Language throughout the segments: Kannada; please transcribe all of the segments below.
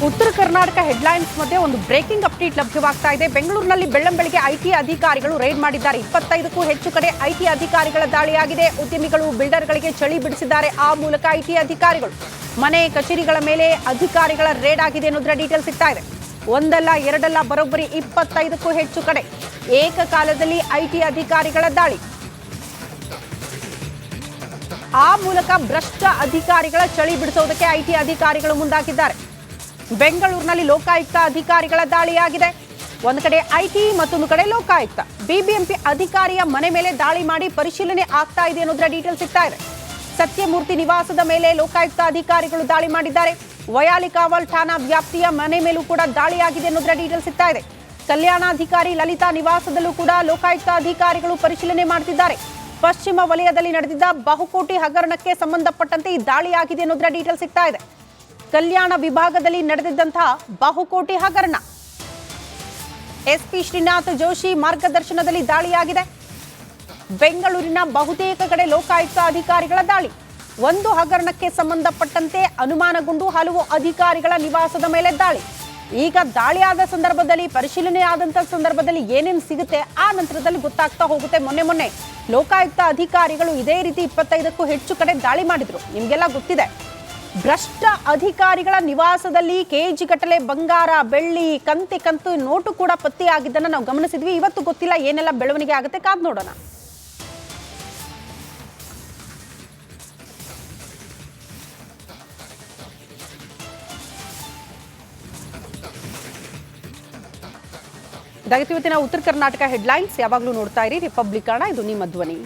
ಉತ್ತರ ಕರ್ನಾಟಕ ಹೆಡ್ಲೈನ್ಸ್ ಮಧ್ಯೆ ಒಂದು ಬ್ರೇಕಿಂಗ್ ಅಪ್ಡೇಟ್ ಲಭ್ಯವಾಗ್ತಾ ಇದೆ. ಬೆಂಗಳೂರಿನಲ್ಲಿ ಬೆಳ್ಳಂಬೆಳಗ್ಗೆ ಐಟಿ ಅಧಿಕಾರಿಗಳು ರೈಡ್ ಮಾಡಿದ್ದಾರೆ. 25ಕ್ಕೂ ಹೆಚ್ಚು ಕಡೆ ಐಟಿ ಅಧಿಕಾರಿಗಳ ದಾಳಿಯಾಗಿದೆ. ಉದ್ಯಮಿಗಳು ಬಿಲ್ಡರ್ಗಳಿಗೆ ಚಳಿ ಬಿಡಿಸಿದ್ದಾರೆ. ಆ ಮೂಲಕ ಐಟಿ ಅಧಿಕಾರಿಗಳು ಮನೆ ಕಚೇರಿಗಳ ಮೇಲೆ ಅಧಿಕಾರಿಗಳ ರೇಡ್ ಆಗಿದೆ ಅನ್ನೋದರ ಡೀಟೇಲ್ ಸಿಗ್ತಾ ಇದೆ. ಒಂದಲ್ಲ ಎರಡಲ್ಲ ಬರೋಬ್ಬರಿ 25ಕ್ಕೂ ಹೆಚ್ಚು ಕಡೆ ಏಕಕಾಲದಲ್ಲಿ ಐಟಿ ಅಧಿಕಾರಿಗಳ ದಾಳಿ. ಆ ಮೂಲಕ ಭ್ರಷ್ಟ ಅಧಿಕಾರಿಗಳ ಚಳಿ ಬಿಡಿಸೋದಕ್ಕೆ ಐಟಿ ಅಧಿಕಾರಿಗಳು ಮುಂದಾಗಿದ್ದಾರೆ. ಬೆಂಗಳೂರಿನಲ್ಲಿ ಲೋಕಾಯುಕ್ತ ಅಧಿಕಾರಿಗಳ ದಾಳಿಯಾಗಿದೆ. ಒಂದು ಕಡೆ ಐಟಿ, ಮತ್ತೊಂದು ಕಡೆ ಲೋಕಾಯುಕ್ತ. ಬಿಬಿಎಂಪಿ ಅಧಿಕಾರಿಯ ಮನೆ ಮೇಲೆ ದಾಳಿ ಮಾಡಿ ಪರಿಶೀಲನೆ ಆಗ್ತಾ ಇದೆ ಅನ್ನೋದರ ಡೀಟೇಲ್ ಸಿಗ್ತಾ ಇದೆ. ಸತ್ಯಮೂರ್ತಿ ನಿವಾಸದ ಮೇಲೆ ಲೋಕಾಯುಕ್ತ ಅಧಿಕಾರಿಗಳು ದಾಳಿ ಮಾಡಿದ್ದಾರೆ. ವಯಾಲಿಕಾವಲ್ ಠಾಣಾ ವ್ಯಾಪ್ತಿಯ ಮನೆ ಮೇಲೂ ಕೂಡ ದಾಳಿಯಾಗಿದೆ ಅನ್ನೋದರ ಡೀಟೇಲ್ ಸಿಗ್ತಾ ಇದೆ. ಕಲ್ಯಾಣಾಧಿಕಾರಿ ಲಲಿತಾ ನಿವಾಸದಲ್ಲೂ ಕೂಡ ಲೋಕಾಯುಕ್ತ ಅಧಿಕಾರಿಗಳು ಪರಿಶೀಲನೆ ಮಾಡ್ತಿದ್ದಾರೆ. ಪಶ್ಚಿಮ ವಲಯದಲ್ಲಿ ನಡೆದಿದ್ದ ಬಹುಕೋಟಿ ಹಗರಣಕ್ಕೆ ಸಂಬಂಧಪಟ್ಟಂತೆ ಈ ದಾಳಿಯಾಗಿದೆ ಅನ್ನೋದರ ಡೀಟೇಲ್ ಸಿಗ್ತಾ ಇದೆ. ಕಲ್ಯಾಣ ವಿಭಾಗದಲ್ಲಿ ನಡೆದಿದ್ದಂತಹ ಬಹುಕೋಟಿ ಹಗರಣ. ಎಸ್ಪಿ ಶ್ರೀನಾಥ್ ಜೋಶಿ ಮಾರ್ಗದರ್ಶನದಲ್ಲಿ ದಾಳಿಯಾಗಿದೆ. ಬೆಂಗಳೂರಿನ ಬಹುತೇಕ ಕಡೆ ಲೋಕಾಯುಕ್ತ ಅಧಿಕಾರಿಗಳ ದಾಳಿ. ಒಂದು ಹಗರಣಕ್ಕೆ ಸಂಬಂಧಪಟ್ಟಂತೆ ಅನುಮಾನಗೊಂಡು ಹಲವು ಅಧಿಕಾರಿಗಳ ನಿವಾಸದ ಮೇಲೆ ದಾಳಿ. ಈಗ ದಾಳಿಯಾದ ಸಂದರ್ಭದಲ್ಲಿ, ಪರಿಶೀಲನೆ ಆದಂತಹ ಸಂದರ್ಭದಲ್ಲಿ ಏನೇನು ಸಿಗುತ್ತೆ ಆ ನಂತರದಲ್ಲಿ ಗೊತ್ತಾಗ್ತಾ ಹೋಗುತ್ತೆ. ಮೊನ್ನೆ ಲೋಕಾಯುಕ್ತ ಅಧಿಕಾರಿಗಳು ಇದೇ ರೀತಿ 25ಕ್ಕೂ ಹೆಚ್ಚು ಕಡೆ ದಾಳಿ ಮಾಡಿದ್ರು. ನಿಮ್ಗೆಲ್ಲ ಗೊತ್ತಿದೆ. ಭ್ರಷ್ಟ ಅಧಿಕಾರಿಗಳ ನಿವಾಸದಲ್ಲಿ ಕೆಜಿ ಗಟ್ಟಲೆ ಬಂಗಾರ, ಬೆಳ್ಳಿ, ಕಂತು ನೋಟು ಕೂಡ ಪತ್ತೆಯಾಗಿದ್ದನ್ನು ನಾವು ಗಮನಿಸಿದ್ವಿ. ಇವತ್ತು ಗೊತ್ತಿಲ್ಲ ಏನೆಲ್ಲ ಬೆಳವಣಿಗೆ ಆಗುತ್ತೆ, ಕಾದ್ ನೋಡೋಣ. ಇದಾಗಿತ್ತು ಇವತ್ತಿನ ಉತ್ತರ ಕರ್ನಾಟಕ ಹೆಡ್ಲೈನ್ಸ್. ಯಾವಾಗಲೂ ನೋಡ್ತಾ ಇರಿ ರಿಪಬ್ಲಿಕ್ ಕನ್ನಡ, ಇದು ನಿಮ್ಮ ಧ್ವನಿ.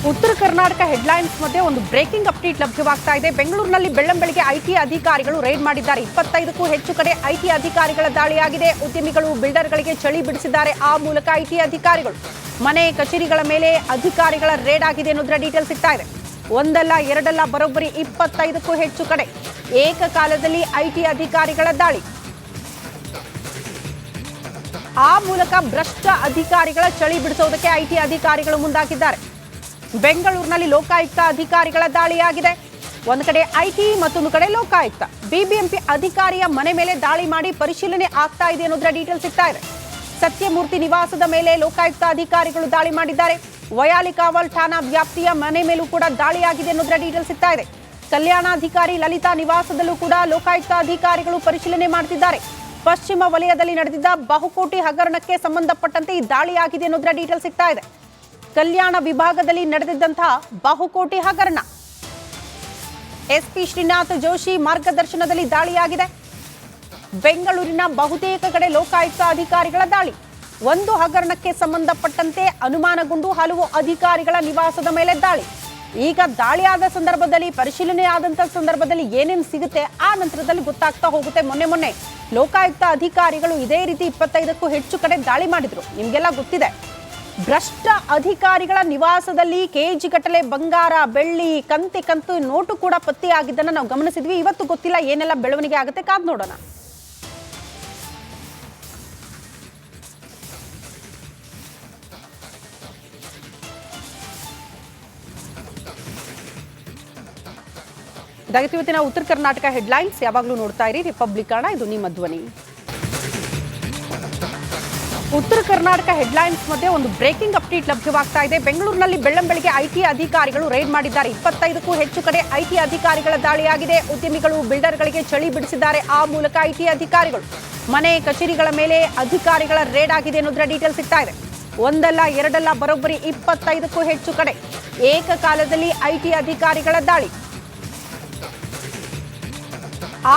ಉತ್ತರ ಕರ್ನಾಟಕ ಹೆಡ್ಲೈನ್ಸ್ ಮಧ್ಯೆ ಒಂದು ಬ್ರೇಕಿಂಗ್ ಅಪ್ಡೇಟ್ ಲಭ್ಯವಾಗ್ತಾ ಇದೆ. ಬೆಂಗಳೂರಿನಲ್ಲಿ ಬೆಳ್ಳಂಬೆಳಗ್ಗೆ ಐಟಿ ಅಧಿಕಾರಿಗಳು ರೈಡ್ ಮಾಡಿದ್ದಾರೆ. 25ಕ್ಕೂ ಹೆಚ್ಚು ಕಡೆ ಐಟಿ ಅಧಿಕಾರಿಗಳ ದಾಳಿಯಾಗಿದೆ. ಉದ್ಯಮಿಗಳು ಬಿಲ್ಡರ್ಗಳಿಗೆ ಚಳಿ ಬಿಡಿಸಿದ್ದಾರೆ. ಆ ಮೂಲಕ ಐಟಿ ಅಧಿಕಾರಿಗಳು ಮನೆ ಕಚೇರಿಗಳ ಮೇಲೆ ಅಧಿಕಾರಿಗಳ ರೇಡ್ ಆಗಿದೆ ಅನ್ನೋದರ ಡೀಟೇಲ್ ಸಿಗ್ತಾ ಇದೆ. ಒಂದಲ್ಲ ಎರಡಲ್ಲ ಬರೋಬ್ಬರಿ 25ಕ್ಕೂ ಹೆಚ್ಚು ಕಡೆ ಏಕಕಾಲದಲ್ಲಿ ಐಟಿ ಅಧಿಕಾರಿಗಳ ದಾಳಿ. ಆ ಮೂಲಕ ಭ್ರಷ್ಟ ಅಧಿಕಾರಿಗಳ ಚಳಿ ಬಿಡಿಸೋದಕ್ಕೆ ಐಟಿ ಅಧಿಕಾರಿಗಳು ಮುಂದಾಗಿದ್ದಾರೆ. ಬೆಂಗಳೂರಿನಲ್ಲಿ ಲೋಕಾಯುಕ್ತ ಅಧಿಕಾರಿಗಳ ದಾಳಿಯಾಗಿದೆ. ಒಂದು ಕಡೆ ಐಟಿ, ಮತ್ತೊಂದು ಕಡೆ ಲೋಕಾಯುಕ್ತ. ಬಿಬಿಎಂಪಿ ಅಧಿಕಾರಿಯ ಮನೆ ಮೇಲೆ ದಾಳಿ ಮಾಡಿ ಪರಿಶೀಲನೆ ಆಗ್ತಾ ಇದೆ ಅನ್ನೋದರ ಡೀಟೇಲ್ ಸಿಗ್ತಾ ಇದೆ. ಸತ್ಯಮೂರ್ತಿ ನಿವಾಸದ ಮೇಲೆ ಲೋಕಾಯುಕ್ತ ಅಧಿಕಾರಿಗಳು ದಾಳಿ ಮಾಡಿದ್ದಾರೆ. ವಯಾಲಿಕಾವಲ್ ಠಾಣಾ ವ್ಯಾಪ್ತಿಯ ಮನೆ ಮೇಲೂ ಕೂಡ ದಾಳಿಯಾಗಿದೆ ಅನ್ನೋದರ ಡೀಟೇಲ್ ಸಿಗ್ತಾ ಇದೆ. ಕಲ್ಯಾಣಾಧಿಕಾರಿ ಲಲಿತಾ ನಿವಾಸದಲ್ಲೂ ಕೂಡ ಲೋಕಾಯುಕ್ತ ಅಧಿಕಾರಿಗಳು ಪರಿಶೀಲನೆ ಮಾಡ್ತಿದ್ದಾರೆ. ಪಶ್ಚಿಮ ವಲಯದಲ್ಲಿ ನಡೆದಿದ್ದ ಬಹುಕೋಟಿ ಹಗರಣಕ್ಕೆ ಸಂಬಂಧಪಟ್ಟಂತೆ ಈ ದಾಳಿಯಾಗಿದೆ ಅನ್ನೋದರ ಡೀಟೇಲ್ ಸಿಗ್ತಾ ಇದೆ. ಕಲ್ಯಾಣ ವಿಭಾಗದಲ್ಲಿ ನಡೆದಿದ್ದಂತಹ ಬಹುಕೋಟಿ ಹಗರಣ. ಎಸ್ಪಿ ಶ್ರೀನಾಥ್ ಜೋಶಿ ಮಾರ್ಗದರ್ಶನದಲ್ಲಿ ದಾಳಿಯಾಗಿದೆ. ಬೆಂಗಳೂರಿನ ಬಹುತೇಕ ಕಡೆ ಲೋಕಾಯುಕ್ತ ಅಧಿಕಾರಿಗಳ ದಾಳಿ. ಒಂದು ಹಗರಣಕ್ಕೆ ಸಂಬಂಧಪಟ್ಟಂತೆ ಅನುಮಾನಗೊಂಡು ಹಲವು ಅಧಿಕಾರಿಗಳ ನಿವಾಸದ ಮೇಲೆ ದಾಳಿ. ಈಗ ದಾಳಿಯಾದ ಸಂದರ್ಭದಲ್ಲಿ, ಪರಿಶೀಲನೆ ಆದಂತಹ ಸಂದರ್ಭದಲ್ಲಿ ಏನೇನು ಸಿಗುತ್ತೆ ಆ ನಂತರದಲ್ಲಿ ಗೊತ್ತಾಗ್ತಾ ಹೋಗುತ್ತೆ. ಮೊನ್ನೆ ಲೋಕಾಯುಕ್ತ ಅಧಿಕಾರಿಗಳು ಇದೇ ರೀತಿ 25ಕ್ಕೂ ಹೆಚ್ಚು ಕಡೆ ದಾಳಿ ಮಾಡಿದ್ರು. ನಿಮ್ಗೆಲ್ಲ ಗೊತ್ತಿದೆ. ಭ್ರಷ್ಟ ಅಧಿಕಾರಿಗಳ ನಿವಾಸದಲ್ಲಿ ಕೆಜಿ ಗಟ್ಟಲೆ ಬಂಗಾರ, ಬೆಳ್ಳಿ, ಕಂತು ನೋಟು ಕೂಡ ಪತ್ತೆಯಾಗಿದ್ದನ್ನು ನಾವು ಗಮನಿಸಿದ್ವಿ. ಇವತ್ತು ಗೊತ್ತಿಲ್ಲ ಏನೆಲ್ಲ ಬೆಳವಣಿಗೆ ಆಗುತ್ತೆ, ಕಾದ್ ನೋಡೋಣ. ಇದಾಗಿತ್ತು ಇವತ್ತಿನ ಉತ್ತರ ಕರ್ನಾಟಕ ಹೆಡ್ಲೈನ್ಸ್. ಯಾವಾಗಲೂ ನೋಡ್ತಾ ಇರಿ ರಿಪಬ್ಲಿಕ್ ಕನ್ನಡ, ಇದು ನಿಮ್ಮ ಧ್ವನಿ. ಉತ್ತರ ಕರ್ನಾಟಕ ಹೆಡ್ಲೈನ್ಸ್ ಮಧ್ಯೆ ಒಂದು ಬ್ರೇಕಿಂಗ್ ಅಪ್ಡೇಟ್ ಲಭ್ಯವಾಗ್ತಾ ಇದೆ. ಬೆಂಗಳೂರಿನಲ್ಲಿ ಬೆಳ್ಳಂಬೆಳಗ್ಗೆ ಐಟಿ ಅಧಿಕಾರಿಗಳು ರೈಡ್ ಮಾಡಿದ್ದಾರೆ. 25ಕ್ಕೂ ಹೆಚ್ಚು ಕಡೆ ಐಟಿ ಅಧಿಕಾರಿಗಳ ದಾಳಿಯಾಗಿದೆ. ಉದ್ಯಮಿಗಳು ಬಿಲ್ಡರ್ಗಳಿಗೆ ಚಳಿ ಬಿಡಿಸಿದ್ದಾರೆ. ಆ ಮೂಲಕ ಐಟಿ ಅಧಿಕಾರಿಗಳು ಮನೆ ಕಚೇರಿಗಳ ಮೇಲೆ ಅಧಿಕಾರಿಗಳ ರೇಡ್ ಆಗಿದೆ ಅನ್ನೋದರ ಡೀಟೇಲ್ ಸಿಗ್ತಾ ಇದೆ. ಒಂದಲ್ಲ ಎರಡಲ್ಲ ಬರೋಬ್ಬರಿ 25ಕ್ಕೂ ಹೆಚ್ಚು ಕಡೆ ಏಕಕಾಲದಲ್ಲಿ ಐಟಿ ಅಧಿಕಾರಿಗಳ ದಾಳಿ.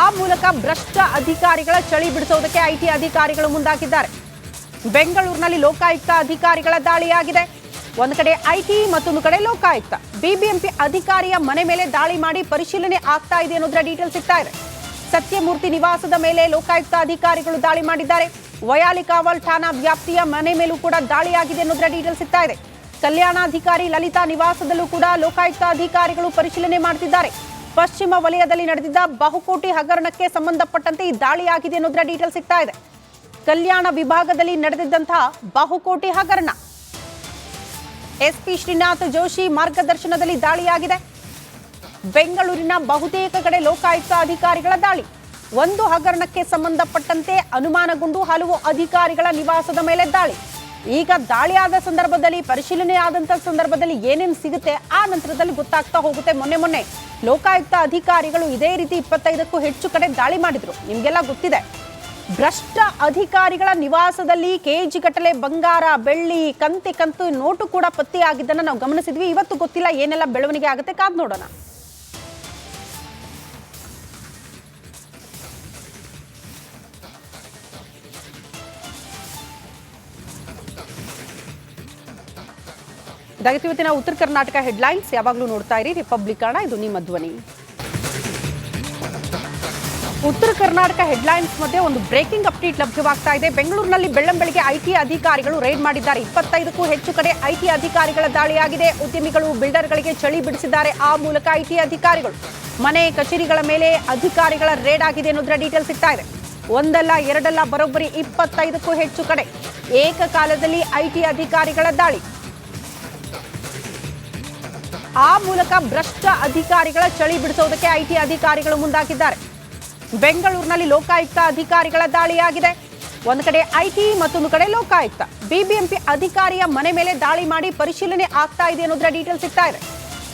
ಆ ಮೂಲಕ ಭ್ರಷ್ಟ ಅಧಿಕಾರಿಗಳ ಚಳಿ ಬಿಡಿಸೋದಕ್ಕೆ ಐಟಿ ಅಧಿಕಾರಿಗಳು ಮುಂದಾಗಿದ್ದಾರೆ. ಬೆಂಗಳೂರಿನಲ್ಲಿ ಲೋಕಾಯುಕ್ತ ಅಧಿಕಾರಿಗಳ ದಾಳಿಯಾಗಿದೆ. ಒಂದು ಕಡೆ ಐಟಿ, ಮತ್ತೊಂದು ಕಡೆ ಲೋಕಾಯುಕ್ತ. ಬಿಬಿಎಂಪಿ ಅಧಿಕಾರಿಯ ಮನೆ ಮೇಲೆ ದಾಳಿ ಮಾಡಿ ಪರಿಶೀಲನೆ ಆಗ್ತಾ ಇದೆ ಅನ್ನೋದರ ಡೀಟೇಲ್ ಸಿಗ್ತಾ ಇದೆ. ಸತ್ಯಮೂರ್ತಿ ನಿವಾಸದ ಮೇಲೆ ಲೋಕಾಯುಕ್ತ ಅಧಿಕಾರಿಗಳು ದಾಳಿ ಮಾಡಿದ್ದಾರೆ. ವಯಾಲಿಕಾವಲ್ ಠಾಣಾ ವ್ಯಾಪ್ತಿಯ ಮನೆ ಮೇಲೂ ಕೂಡ ದಾಳಿಯಾಗಿದೆ ಅನ್ನೋದರ ಡೀಟೇಲ್ ಸಿಗ್ತಾ ಇದೆ. ಕಲ್ಯಾಣಾಧಿಕಾರಿ ಲಲಿತಾ ನಿವಾಸದಲ್ಲೂ ಕೂಡ ಲೋಕಾಯುಕ್ತ ಅಧಿಕಾರಿಗಳು ಪರಿಶೀಲನೆ ಮಾಡ್ತಿದ್ದಾರೆ. ಪಶ್ಚಿಮ ವಲಯದಲ್ಲಿ ನಡೆದಿದ್ದ ಬಹುಕೋಟಿ ಹಗರಣಕ್ಕೆ ಸಂಬಂಧಪಟ್ಟಂತೆ ಈ ದಾಳಿಯಾಗಿದೆ ಅನ್ನೋದರ ಡೀಟೇಲ್ ಸಿಗ್ತಾ ಇದೆ. ಕಲ್ಯಾಣ ವಿಭಾಗದಲ್ಲಿ ನಡೆದಿದ್ದಂತಹ ಬಹುಕೋಟಿ ಹಗರಣ. ಎಸ್ಪಿ ಶ್ರೀನಾಥ್ ಜೋಶಿ ಮಾರ್ಗದರ್ಶನದಲ್ಲಿ ದಾಳಿಯಾಗಿದೆ. ಬೆಂಗಳೂರಿನ ಬಹುತೇಕ ಕಡೆ ಲೋಕಾಯುಕ್ತ ಅಧಿಕಾರಿಗಳ ದಾಳಿ. ಒಂದು ಹಗರಣಕ್ಕೆ ಸಂಬಂಧಪಟ್ಟಂತೆ ಅನುಮಾನಗೊಂಡು ಹಲವು ಅಧಿಕಾರಿಗಳ ನಿವಾಸದ ಮೇಲೆ ದಾಳಿ. ಈಗ ದಾಳಿಯಾದ ಸಂದರ್ಭದಲ್ಲಿ, ಪರಿಶೀಲನೆ ಆದಂತ ಸಂದರ್ಭದಲ್ಲಿ ಏನೇನು ಸಿಗುತ್ತೆ ಆ ನಂತರದಲ್ಲಿ ಗೊತ್ತಾಗ್ತಾ ಹೋಗುತ್ತೆ. ಮೊನ್ನೆ ಲೋಕಾಯುಕ್ತ ಅಧಿಕಾರಿಗಳು ಇದೇ ರೀತಿ 25ಕ್ಕೂ ಹೆಚ್ಚು ಕಡೆ ದಾಳಿ ಮಾಡಿದ್ರು. ನಿಮ್ಗೆಲ್ಲ ಗೊತ್ತಿದೆ. ಭ್ರಷ್ಟ ಅಧಿಕಾರಿಗಳ ನಿವಾಸದಲ್ಲಿ ಕೆಜಿ ಗಟ್ಟಲೆ ಬಂಗಾರ, ಬೆಳ್ಳಿ, ಕಂತು ನೋಟು ಕೂಡ ಪತ್ತೆಯಾಗಿದ್ದನ್ನ ನಾವು ಗಮನಿಸಿದ್ವಿ. ಇವತ್ತು ಗೊತ್ತಿಲ್ಲ ಏನೆಲ್ಲ ಬೆಳವಣಿಗೆ ಆಗುತ್ತೆ, ಕಾದ್ ನೋಡೋಣ. ಇದಾಗಿತ್ತು ಇವತ್ತಿನ ಉತ್ತರ ಕರ್ನಾಟಕ ಹೆಡ್ಲೈನ್ಸ್. ಯಾವಾಗಲೂ ನೋಡ್ತಾ ಇರಿ ರಿಪಬ್ಲಿಕ್ ಕನ್ನಡ, ಇದು ನಿಮ್ಮ ಧ್ವನಿ. ಉತ್ತರ ಕರ್ನಾಟಕ ಹೆಡ್ಲೈನ್ಸ್ ಮಧ್ಯೆ ಒಂದು ಬ್ರೇಕಿಂಗ್ ಅಪ್ಡೇಟ್ ಲಭ್ಯವಾಗ್ತಾ ಇದೆ. ಬೆಂಗಳೂರಿನಲ್ಲಿ ಬೆಳ್ಳಂಬೆಳಗ್ಗೆ ಐಟಿ ಅಧಿಕಾರಿಗಳು ರೈಡ್ ಮಾಡಿದ್ದಾರೆ. 25ಕ್ಕೂ ಹೆಚ್ಚು ಕಡೆ ಐಟಿ ಅಧಿಕಾರಿಗಳ ದಾಳಿಯಾಗಿದೆ. ಉದ್ಯಮಿಗಳು, ಬಿಲ್ಡರ್ಗಳಿಗೆ ಚಳಿ ಬಿಡಿಸಿದ್ದಾರೆ. ಆ ಮೂಲಕ ಐಟಿ ಅಧಿಕಾರಿಗಳು ಮನೆ, ಕಚೇರಿಗಳ ಮೇಲೆ ಅಧಿಕಾರಿಗಳ ರೇಡ್ ಆಗಿದೆ ಅನ್ನೋದರ ಡೀಟೇಲ್ಸ್ ಸಿಗ್ತಾ ಇದೆ. ಒಂದಲ್ಲ ಎರಡಲ್ಲ, ಬರೋಬ್ಬರಿ 25ಕ್ಕೂ ಹೆಚ್ಚು ಕಡೆ ಏಕಕಾಲದಲ್ಲಿ ಐಟಿ ಅಧಿಕಾರಿಗಳ ದಾಳಿ. ಆ ಮೂಲಕ ಭ್ರಷ್ಟ ಅಧಿಕಾರಿಗಳ ಚಳಿ ಬಿಡಿಸೋದಕ್ಕೆ ಐಟಿ ಅಧಿಕಾರಿಗಳು ಮುಂದಾಗಿದ್ದಾರೆ. ಬೆಂಗಳೂರಿನಲ್ಲಿ ಲೋಕಾಯುಕ್ತ ಅಧಿಕಾರಿಗಳ ದಾಳಿಯಾಗಿದೆ. ಒಂದು ಕಡೆ ಐಟಿ, ಮತ್ತೊಂದು ಕಡೆ ಲೋಕಾಯುಕ್ತ. ಬಿಬಿಎಂಪಿ ಅಧಿಕಾರಿಯ ಮನೆ ಮೇಲೆ ದಾಳಿ ಮಾಡಿ ಪರಿಶೀಲನೆ ಆಗ್ತಾ ಇದೆ ಅನ್ನೋದರ ಡೀಟೇಲ್ ಸಿಗ್ತಾ ಇದೆ.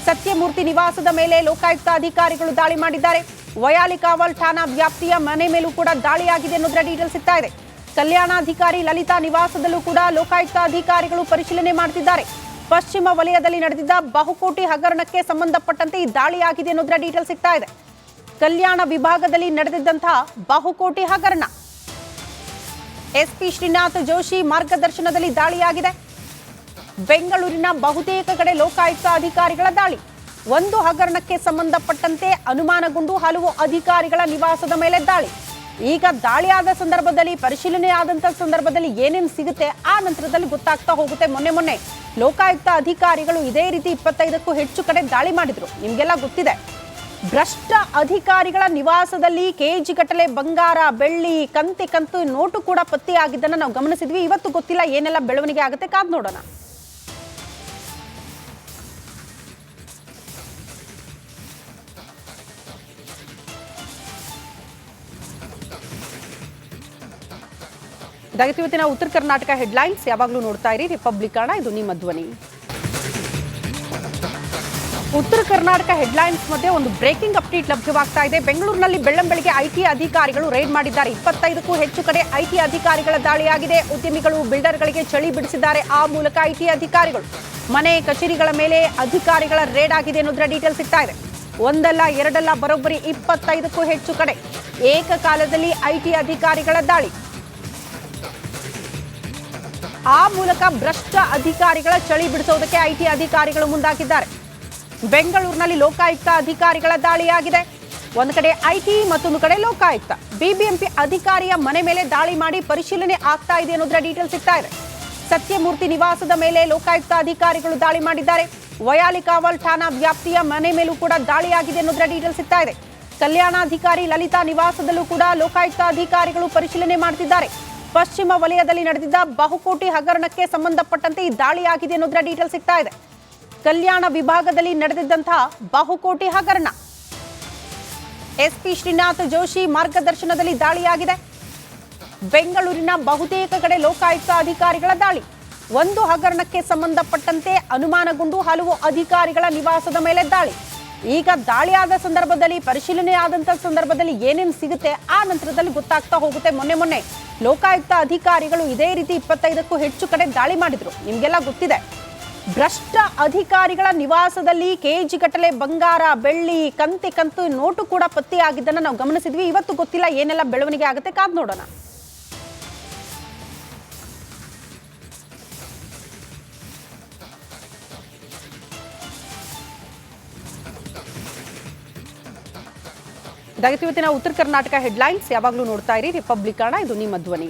ಸತ್ಯಮೂರ್ತಿ ನಿವಾಸದ ಮೇಲೆ ಲೋಕಾಯುಕ್ತ ಅಧಿಕಾರಿಗಳು ದಾಳಿ ಮಾಡಿದ್ದಾರೆ. ವಯಾಲಿಕಾವಲ್ ಠಾಣಾ ವ್ಯಾಪ್ತಿಯ ಮನೆ ಮೇಲೂ ಕೂಡ ದಾಳಿಯಾಗಿದೆ ಅನ್ನೋದರ ಡೀಟೇಲ್ ಸಿಗ್ತಾ ಇದೆ. ಕಲ್ಯಾಣಾಧಿಕಾರಿ ಲಲಿತಾ ನಿವಾಸದಲ್ಲೂ ಕೂಡ ಲೋಕಾಯುಕ್ತ ಅಧಿಕಾರಿಗಳು ಪರಿಶೀಲನೆ ಮಾಡ್ತಿದ್ದಾರೆ. ಪಶ್ಚಿಮ ವಲಯದಲ್ಲಿ ನಡೆದಿದ್ದ ಬಹುಕೋಟಿ ಹಗರಣಕ್ಕೆ ಸಂಬಂಧಪಟ್ಟಂತೆ ಈ ದಾಳಿಯಾಗಿದೆ ಅನ್ನೋದರ ಡೀಟೇಲ್ ಸಿಗ್ತಾ ಇದೆ. ಕಲ್ಯಾಣ ವಿಭಾಗದಲ್ಲಿ ನಡೆದಿದ್ದಂತಹ ಬಹುಕೋಟಿ ಹಗರಣ. ಎಸ್ಪಿ ಶ್ರೀನಾಥ್ ಜೋಶಿ ಮಾರ್ಗದರ್ಶನದಲ್ಲಿ ದಾಳಿಯಾಗಿದೆ. ಬೆಂಗಳೂರಿನ ಬಹುತೇಕ ಕಡೆ ಲೋಕಾಯುಕ್ತ ಅಧಿಕಾರಿಗಳ ದಾಳಿ. ಒಂದು ಹಗರಣಕ್ಕೆ ಸಂಬಂಧಪಟ್ಟಂತೆ ಅನುಮಾನಗೊಂಡು ಹಲವು ಅಧಿಕಾರಿಗಳ ನಿವಾಸದ ಮೇಲೆ ದಾಳಿ. ಈಗ ದಾಳಿಯಾದ ಸಂದರ್ಭದಲ್ಲಿ, ಪರಿಶೀಲನೆ ಆದಂತ ಸಂದರ್ಭದಲ್ಲಿ ಏನೇನು ಸಿಗುತ್ತೆ ಆ ನಂತರದಲ್ಲಿ ಗೊತ್ತಾಗ್ತಾ ಹೋಗುತ್ತೆ. ಮೊನ್ನೆ ಲೋಕಾಯುಕ್ತ ಅಧಿಕಾರಿಗಳು ಇದೇ ರೀತಿ 25ಕ್ಕೂ ಹೆಚ್ಚು ಕಡೆ ದಾಳಿ ಮಾಡಿದ್ರು. ನಿಮ್ಗೆಲ್ಲ ಗೊತ್ತಿದೆ. ಭ್ರಷ್ಟ ಅಧಿಕಾರಿಗಳ ನಿವಾಸದಲ್ಲಿ ಕೆಜಿ ಗಟ್ಟಲೆ ಬಂಗಾರ, ಬೆಳ್ಳಿ, ಕಂತು ನೋಟು ಕೂಡ ಪತ್ತೆಯಾಗಿದ್ದನ್ನ ನಾವು ಗಮನಿಸಿದ್ವಿ. ಇವತ್ತು ಗೊತ್ತಿಲ್ಲ ಏನೆಲ್ಲ ಬೆಳವಣಿಗೆ ಆಗುತ್ತೆ, ಕಾದ್ ನೋಡೋಣ. ಇದಾಗಿತ್ತು ಇವತ್ತಿನ ಉತ್ತರ ಕರ್ನಾಟಕ ಹೆಡ್ಲೈನ್ಸ್. ಯಾವಾಗಲೂ ನೋಡ್ತಾ ಇರಿ ರಿಪಬ್ಲಿಕ್ ಕನ್ನಡ, ಇದು ನಿಮ್ಮ ಧ್ವನಿ. ಉತ್ತರ ಕರ್ನಾಟಕ ಹೆಡ್ಲೈನ್ಸ್ ಮಧ್ಯೆ ಒಂದು ಬ್ರೇಕಿಂಗ್ ಅಪ್ಡೇಟ್ ಲಭ್ಯವಾಗ್ತಾ ಇದೆ. ಬೆಂಗಳೂರಿನಲ್ಲಿ ಬೆಳ್ಳಂಬೆಳಗ್ಗೆ ಐಟಿ ಅಧಿಕಾರಿಗಳು ರೈಡ್ ಮಾಡಿದ್ದಾರೆ. 25ಕ್ಕೂ ಹೆಚ್ಚು ಕಡೆ ಐಟಿ ಅಧಿಕಾರಿಗಳ ದಾಳಿಯಾಗಿದೆ. ಉದ್ಯಮಿಗಳು, ಬಿಲ್ಡರ್ಗಳಿಗೆ ಚಳಿ ಬಿಡಿಸಿದ್ದಾರೆ. ಆ ಮೂಲಕ ಐಟಿ ಅಧಿಕಾರಿಗಳು ಮನೆ, ಕಚೇರಿಗಳ ಮೇಲೆ ಅಧಿಕಾರಿಗಳ ರೇಡ್ ಆಗಿದೆ ಅನ್ನೋದರ ಡೀಟೇಲ್ ಸಿಗ್ತಾ ಇದೆ. ಒಂದಲ್ಲ ಎರಡಲ್ಲ, ಬರೋಬ್ಬರಿ 25ಕ್ಕೂ ಹೆಚ್ಚು ಕಡೆ ಏಕಕಾಲದಲ್ಲಿ ಐಟಿ ಅಧಿಕಾರಿಗಳ ದಾಳಿ. ಆ ಮೂಲಕ ಭ್ರಷ್ಟ ಅಧಿಕಾರಿಗಳ ಚಳಿ ಬಿಡಿಸೋದಕ್ಕೆ ಐಟಿ ಅಧಿಕಾರಿಗಳು ಮುಂದಾಗಿದ್ದಾರೆ. ಬೆಂಗಳೂರಿನಲ್ಲಿ ಲೋಕಾಯುಕ್ತ ಅಧಿಕಾರಿಗಳ ದಾಳಿಯಾಗಿದೆ. ಒಂದು ಕಡೆ ಐಟಿ, ಮತ್ತೊಂದು ಕಡೆ ಲೋಕಾಯುಕ್ತ. ಬಿಬಿಎಂಪಿ ಅಧಿಕಾರಿಯ ಮನೆ ಮೇಲೆ ದಾಳಿ ಮಾಡಿ ಪರಿಶೀಲನೆ ಆಗ್ತಾ ಇದೆ ಅನ್ನೋದರ ಡೀಟೇಲ್ ಸಿಗ್ತಾ ಇದೆ. ಸತ್ಯಮೂರ್ತಿ ನಿವಾಸದ ಮೇಲೆ ಲೋಕಾಯುಕ್ತ ಅಧಿಕಾರಿಗಳು ದಾಳಿ ಮಾಡಿದ್ದಾರೆ. ವಯಾಲಿಕಾವಲ್ ಠಾಣಾ ವ್ಯಾಪ್ತಿಯ ಮನೆ ಮೇಲೂ ಕೂಡ ದಾಳಿಯಾಗಿದೆ ಅನ್ನೋದರ ಡೀಟೇಲ್ ಸಿಗ್ತಾ ಇದೆ. ಕಲ್ಯಾಣಾಧಿಕಾರಿ ಲಲಿತಾ ನಿವಾಸದಲ್ಲೂ ಕೂಡ ಲೋಕಾಯುಕ್ತ ಅಧಿಕಾರಿಗಳು ಪರಿಶೀಲನೆ ಮಾಡ್ತಿದ್ದಾರೆ. ಪಶ್ಚಿಮ ವಲಯದಲ್ಲಿ ನಡೆದಿದ್ದ ಬಹುಕೋಟಿ ಹಗರಣಕ್ಕೆ ಸಂಬಂಧಪಟ್ಟಂತೆ ಈ ದಾಳಿಯಾಗಿದೆ ಅನ್ನೋದರ ಡೀಟೇಲ್ ಸಿಗ್ತಾ ಇದೆ. ಕಲ್ಯಾಣ ವಿಭಾಗದಲ್ಲಿ ನಡೆದಿದ್ದಂತಹ ಬಹುಕೋಟಿ ಹಗರಣ. ಎಸ್ಪಿ ಶ್ರೀನಾಥ್ ಜೋಶಿ ಮಾರ್ಗದರ್ಶನದಲ್ಲಿ ದಾಳಿಯಾಗಿದೆ. ಬೆಂಗಳೂರಿನ ಬಹುತೇಕ ಕಡೆ ಲೋಕಾಯುಕ್ತ ಅಧಿಕಾರಿಗಳ ದಾಳಿ. ಒಂದು ಹಗರಣಕ್ಕೆ ಸಂಬಂಧಪಟ್ಟಂತೆ ಅನುಮಾನಗೊಂಡು ಹಲವು ಅಧಿಕಾರಿಗಳ ನಿವಾಸದ ಮೇಲೆ ದಾಳಿ. ಈಗ ದಾಳಿಯಾದ ಸಂದರ್ಭದಲ್ಲಿ, ಪರಿಶೀಲನೆ ಆದಂತ ಸಂದರ್ಭದಲ್ಲಿ ಏನೇನು ಸಿಗುತ್ತೆ ಆ ನಂತರದಲ್ಲಿ ಗೊತ್ತಾಗ್ತಾ ಹೋಗುತ್ತೆ. ಮೊನ್ನೆ ಲೋಕಾಯುಕ್ತ ಅಧಿಕಾರಿಗಳು ಇದೇ ರೀತಿ 25ಕ್ಕೂ ಹೆಚ್ಚು ಕಡೆ ದಾಳಿ ಮಾಡಿದ್ರು. ನಿಮ್ಗೆಲ್ಲ ಗೊತ್ತಿದೆ. ಭ್ರಷ್ಟ ಅಧಿಕಾರಿಗಳ ನಿವಾಸದಲ್ಲಿ ಕೆಜಿ ಗಟ್ಟಲೆ ಬಂಗಾರ, ಬೆಳ್ಳಿ, ಕಂತು ನೋಟು ಕೂಡ ಪತ್ತೆಯಾಗಿದ್ದನ್ನ ನಾವು ಗಮನಿಸಿದ್ವಿ. ಇವತ್ತು ಗೊತ್ತಿಲ್ಲ ಏನೆಲ್ಲ ಬೆಳವಣಿಗೆ ಆಗುತ್ತೆ, ಕಾದ್ ನೋಡೋಣ. ಇದಾಗಿತ್ತು ಇವತ್ತಿನ ಉತ್ತರ ಕರ್ನಾಟಕ ಹೆಡ್ಲೈನ್ಸ್. ಯಾವಾಗಲೂ ನೋಡ್ತಾ ಇರಿ ರಿಪಬ್ಲಿಕ್ ಕನ್ನಡ, ಇದು ನಿಮ್ಮ ಧ್ವನಿ.